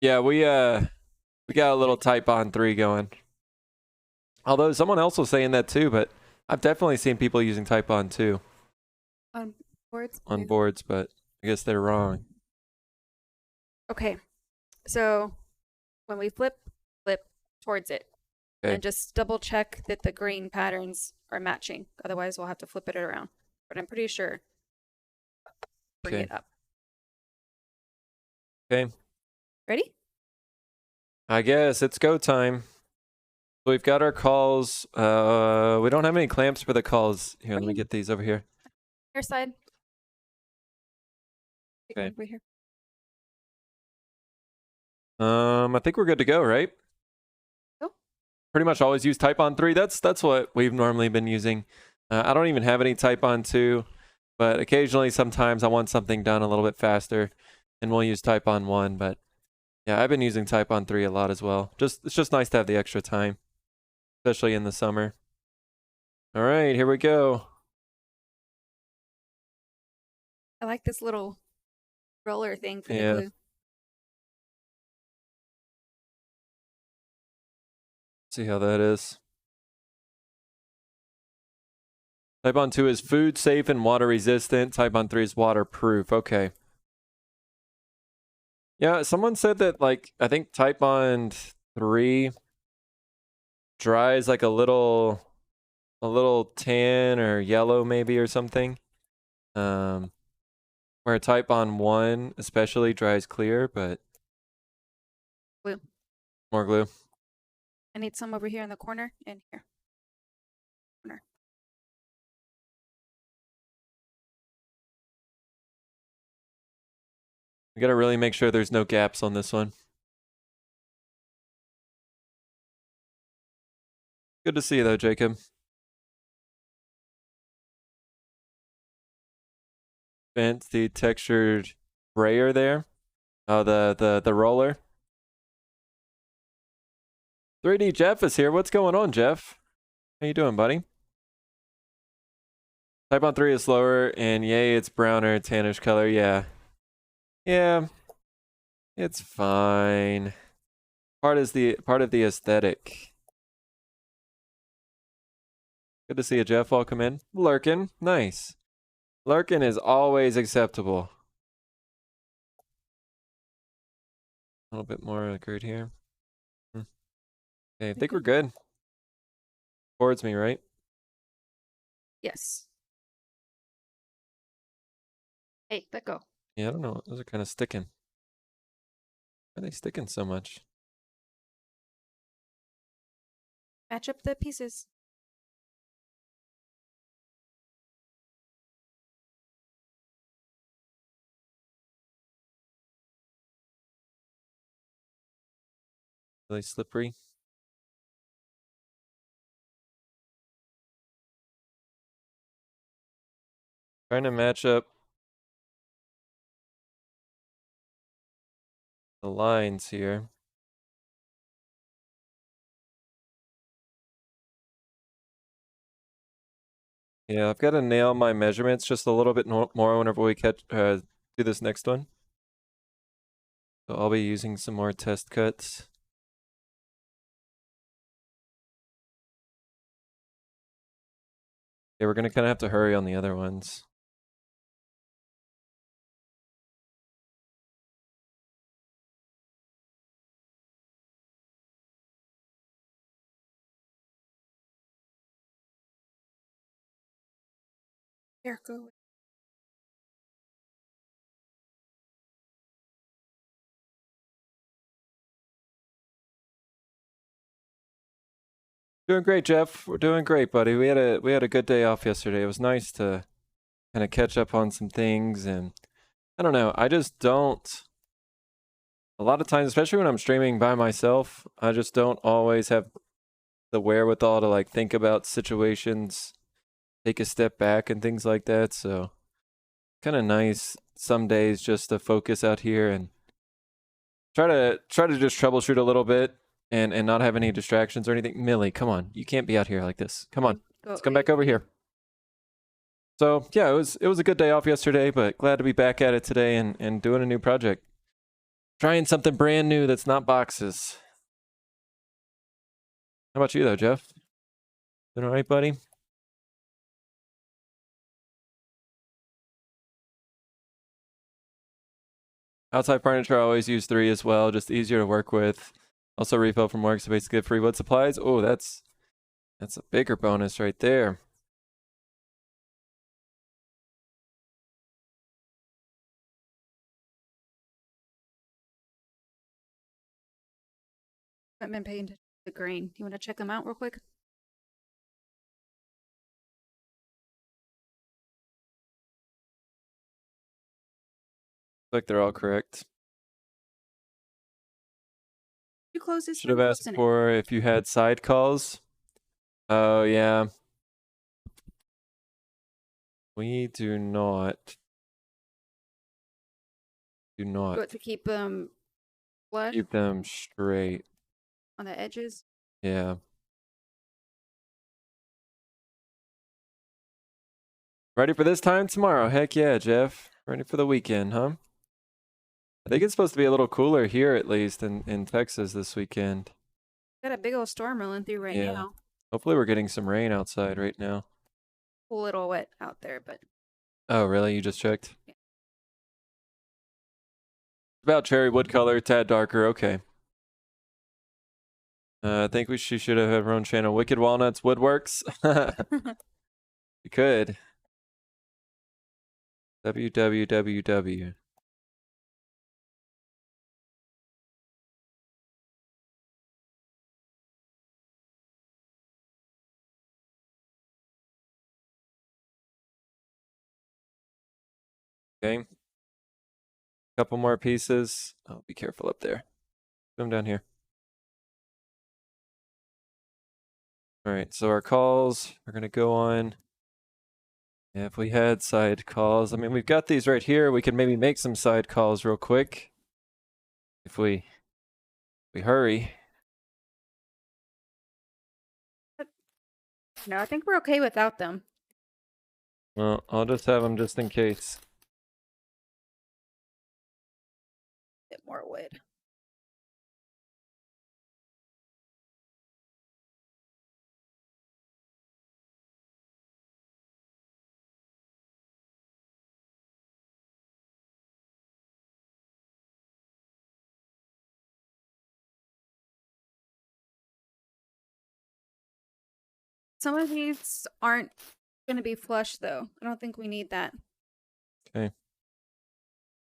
Yeah, we got a little Type on 3 going. Although someone else was saying that too, but I've definitely seen people using Type on 2 On boards? on Okay. boards, but I guess they're wrong. Okay. So when we flip towards it. Okay. And just double check that the grain patterns are matching. Otherwise, we'll have to flip it around. But I'm pretty sure. Bring Okay. it up. Okay. Ready? I guess it's go time. So we've got our calls. We don't have any clamps for the calls. Here, let me get these over here. Your side. Okay. Over here. I think we're good to go, right? Go. Pretty much always use Type on 3. That's what we've normally been using. I don't even have any Type on 2, but occasionally, sometimes I want something done a little bit faster, and we'll use Type on 1. But yeah, I've been using Type on 3 a lot as well. It's just nice to have the extra time, especially in the summer. All right, here we go. I like this little roller thing for Yeah. the glue. See how that is. Type on 2 is food safe and water resistant. Type on 3 is waterproof. Okay. Yeah, someone said that, like, I think Type on 3 dries like a little tan or yellow maybe or something. Where Type on 1 especially dries clear, but Glue. more glue. I need some over here in the corner and here. We gotta really make sure there's no gaps on this one. Good to see you though, Jacob. Bent the textured brayer there. Oh, the roller. 3D Jeff is here. What's going on, Jeff? How you doing, buddy? Type on 3 is slower, and yay, it's browner, tannish color. Yeah. Yeah. It's fine. Part of the aesthetic. Good to see you, Jeff. Welcome in. Lurkin. Nice. Lurkin is always acceptable. A little bit more accurate here. Okay, I think we're good. Towards me, right? Yes. Hey, let go. Yeah, I don't know. Those are kind of sticking. Why are they sticking so much? Match up the pieces. Really slippery. Trying to match up the lines here. Yeah, I've got to nail my measurements just a little bit more whenever we do this next one. So I'll be using some more test cuts. Yeah, we're gonna kind of have to hurry on the other ones. Here, go. Doing great, Jeff. We're doing great, buddy. We had a good day off yesterday. It was nice to kind of catch up on some things, and I don't know. I just don't. A lot of times, especially when I'm streaming by myself, I just don't always have the wherewithal to like think about situations, take a step back, and things like that. So, kind of nice some days just to focus out here and try to just troubleshoot a little bit and not have any distractions or anything. Millie, come on, you can't be out here like this. Come on, Go, let's come back over here. So yeah, it was a good day off yesterday, but glad to be back at it today and doing a new project. Trying something brand new that's not boxes. How about you though, Jeff? Doing all right, buddy? Outside furniture, I always use 3 as well, just easier to work with. Also refill from work, so basically get free wood supplies. Oh, that's a bigger bonus right there. I've been paying attention to the grain. You want to check them out real quick? Like they're all correct. You close this. Should have asked for if you had side calls. Oh yeah. We do not. Do not What to keep them flush keep them straight. on the edges. Yeah. Ready for this time tomorrow? Heck yeah, Jeff. Ready for the weekend, huh? I think it's supposed to be a little cooler here, at least in Texas this weekend. Got a big old storm rolling through right Yeah. now. Hopefully we're getting some rain outside right now. A little wet out there, but Oh, really? You just checked? Yeah. About cherry wood color, tad darker. Okay. I think she should have her own channel. Wicked Walnuts Woodworks. You could. www. Okay. Couple more pieces. Oh, be careful up there. Come down here. All right, so our calls are going to go on. Yeah, if we had side calls, I mean, we've got these right here. We could maybe make some side calls real quick. If we hurry. no, I think we're okay without them. Well, I'll just have them just in case. Bit more wood. Some of these aren't going to be flush, though. I don't think we need that. Okay.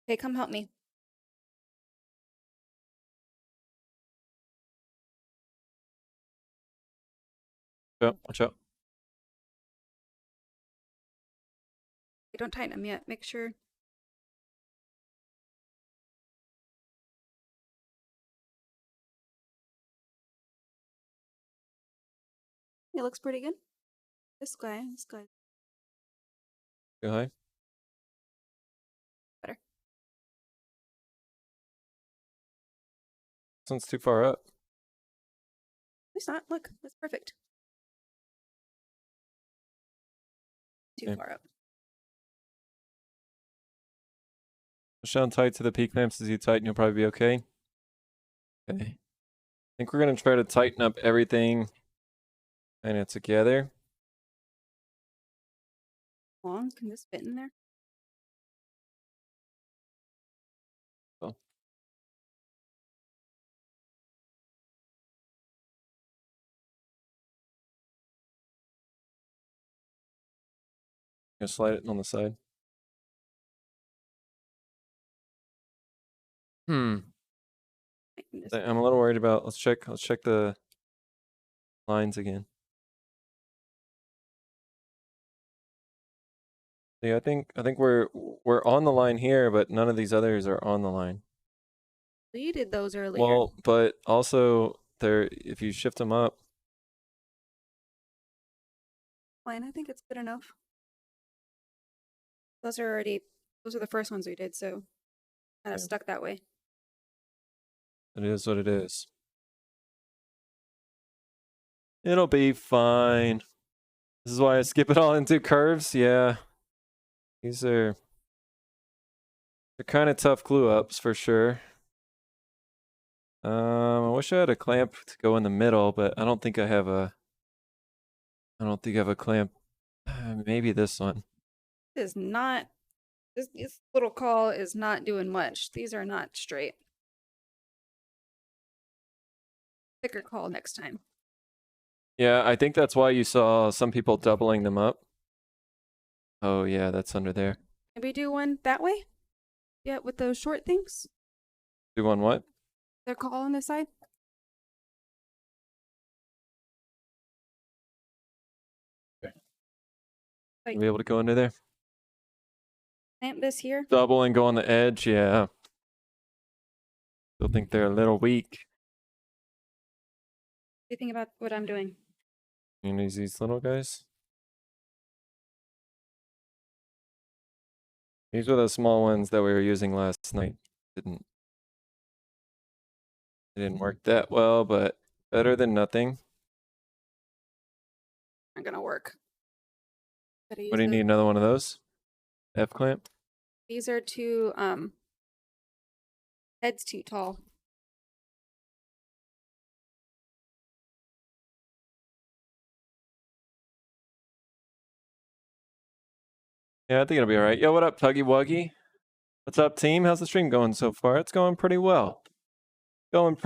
Okay, come help me. Watch out. Okay, don't tighten them yet. Make sure. It looks pretty good. This guy. Go high. Better. This one's too far up. It's not. Look, that's perfect. Too Okay. far up. Push down tight to the P clamps as you tighten, you'll probably be okay. Okay. I think we're going to try to tighten up everything kind of together. Long? Can this fit in there? Oh. Gonna slide it on the side. I'm a little worried about. Let's check the lines again. See, I think we're on the line here, but none of these others are on the line. So you did those earlier. Well, but also if you shift them up. Fine, I think it's good enough. Those are the first ones we did, so kind of stuck that way. It is what it is. It'll be fine. This is why I skip it all into curves. Yeah. These are they're kind of tough glue ups for sure. I wish I had a clamp to go in the middle, but I don't think I have a. I don't think I have a clamp. Maybe this one. Is not this little call is not doing much. These are not straight. Thicker call next time. Yeah, I think that's why you saw some people doubling them up. Oh yeah, that's under there. Maybe do one that way? Yeah, with those short things. Do one what? They're call on this side. Like, Be able to go under there. clamp this here. Double and go on the edge, yeah. Still think they're a little weak. What do you think about what I'm doing? You use these little guys. These were the small ones that we were using last night. It didn't work that well, but better than nothing. Not gonna work. What do you need? Another one of those? F clamp? These are too head's too tall. Yeah, I think it'll be all right. Yo, what up, Tuggy Wuggy? What's up, team? How's the stream going so far? It's going pretty well. Going pretty